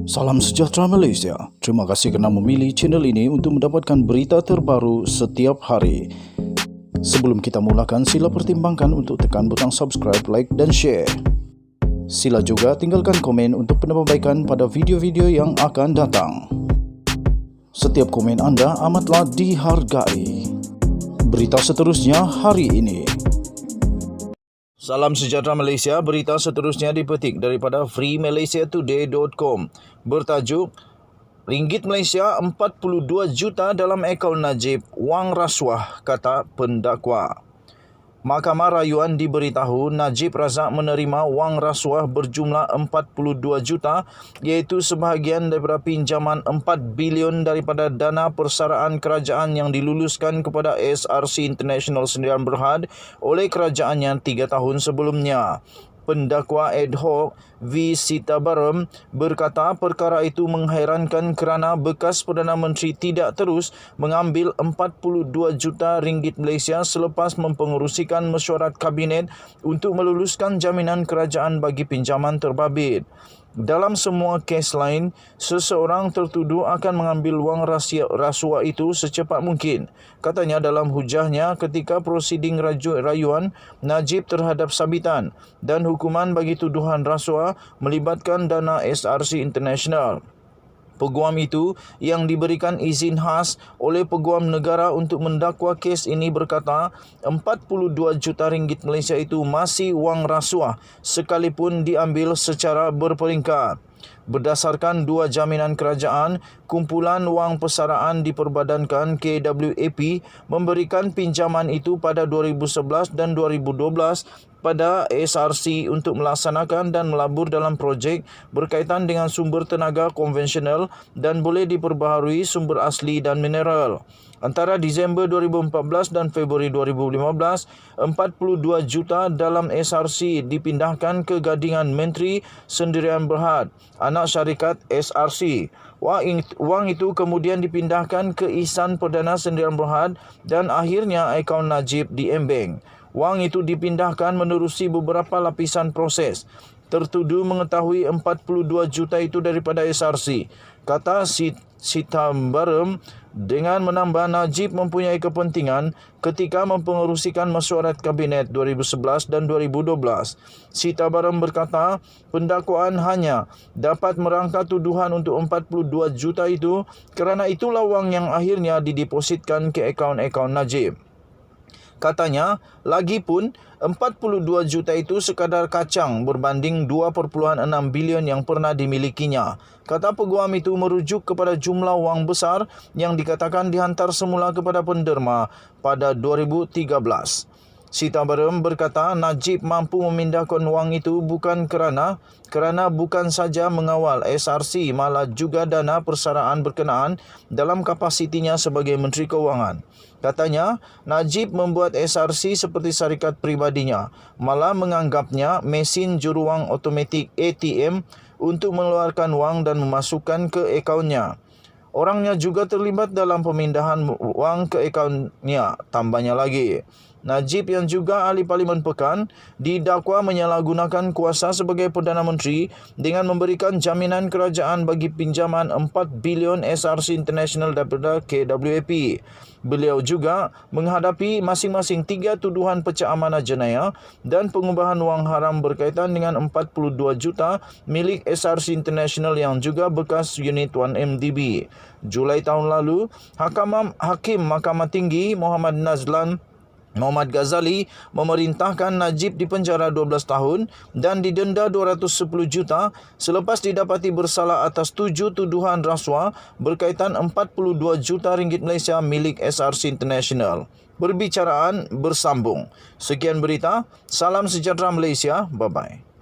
Salam sejahtera Malaysia. Terima kasih kerana memilih channel ini untuk mendapatkan berita terbaru setiap hari. Sebelum kita mulakan, sila pertimbangkan untuk tekan butang subscribe, like dan share. Sila juga tinggalkan komen untuk penambahbaikan pada video-video yang akan datang. Setiap komen anda amatlah dihargai. Berita seterusnya hari ini. Salam sejahtera Malaysia, berita seterusnya dipetik daripada freemalaysiatoday.com. Bertajuk, Ringgit Malaysia 42 juta dalam akaun Najib, wang rasuah, kata pendakwa. Mahkamah Rayuan diberitahu Najib Razak menerima wang rasuah berjumlah 42 juta iaitu sebahagian daripada pinjaman 4 bilion daripada dana persaraan kerajaan yang diluluskan kepada SRC International Sdn Bhd oleh kerajaannya 3 tahun sebelumnya. Pendakwa ad hoc V. Sitabaram berkata perkara itu menghairankan kerana bekas Perdana Menteri tidak terus mengambil 42 juta ringgit Malaysia selepas mempengerusikan mesyuarat kabinet untuk meluluskan jaminan kerajaan bagi pinjaman terbabit. Dalam semua kes lain, seseorang tertuduh akan mengambil wang rasuah itu secepat mungkin. Katanya dalam hujahnya ketika prosiding rayuan Najib terhadap sabitan dan hukuman bagi tuduhan rasuah melibatkan dana SRC International. Peguam itu yang diberikan izin khas oleh Peguam Negara untuk mendakwa kes ini berkata 42 juta ringgit Malaysia itu masih wang rasuah sekalipun diambil secara berperingkat. Berdasarkan dua jaminan kerajaan, kumpulan wang persaraan diperbadankan KWAP memberikan pinjaman itu pada 2011 dan 2012 pada SRC untuk melaksanakan dan melabur dalam projek berkaitan dengan sumber tenaga konvensional dan boleh diperbaharui sumber asli dan mineral. Antara Disember 2014 dan Februari 2015, 42 juta dalam SRC dipindahkan ke Gadingan Menteri Sdn Bhd, anak syarikat SRC. Wang itu kemudian dipindahkan ke Ihsan Perdana Sdn Bhd dan akhirnya akaun Najib di M-Bank. Wang itu dipindahkan menerusi beberapa lapisan proses. Tertuduh mengetahui 42 juta itu daripada SRC. Kata Sitabaram dengan menambah Najib mempunyai kepentingan ketika mempengerusikan mesyuarat kabinet 2011 dan 2012. Sitabaram berkata pendakwaan hanya dapat merangka tuduhan untuk 42 juta itu kerana itulah wang yang akhirnya didepositkan ke akaun-akaun Najib. Katanya, lagipun 42 juta itu sekadar kacang berbanding 2.6 bilion yang pernah dimilikinya. Kata peguam itu merujuk kepada jumlah wang besar yang dikatakan dihantar semula kepada penderma pada 2013. Sitabaram berkata Najib mampu memindahkan wang itu bukan kerana bukan saja mengawal SRC malah juga dana persaraan berkenaan dalam kapasitinya sebagai Menteri Kewangan. Katanya, Najib membuat SRC seperti syarikat pribadinya, malah menganggapnya mesin juruwang automatik ATM untuk mengeluarkan wang dan memasukkan ke akaunnya. Orangnya juga terlibat dalam pemindahan wang ke akaunnya, tambahnya lagi. Najib yang juga ahli Parlimen Pekan didakwa menyalahgunakan kuasa sebagai Perdana Menteri dengan memberikan jaminan kerajaan bagi pinjaman 4 bilion SRC International daripada KWAP. Beliau juga menghadapi masing-masing 3 tuduhan pecah amanah jenayah dan pengubahan wang haram berkaitan dengan 42 juta milik SRC International yang juga bekas unit 1MDB. Julai tahun lalu, Hakim Mahkamah Tinggi Muhammad Ghazali memerintahkan Najib dipenjara 12 tahun dan didenda 210 juta selepas didapati bersalah atas 7 tuduhan rasuah berkaitan 42 juta ringgit Malaysia milik SRC International. Perbicaraan bersambung. Sekian berita. Salam sejahtera Malaysia. Bye-bye.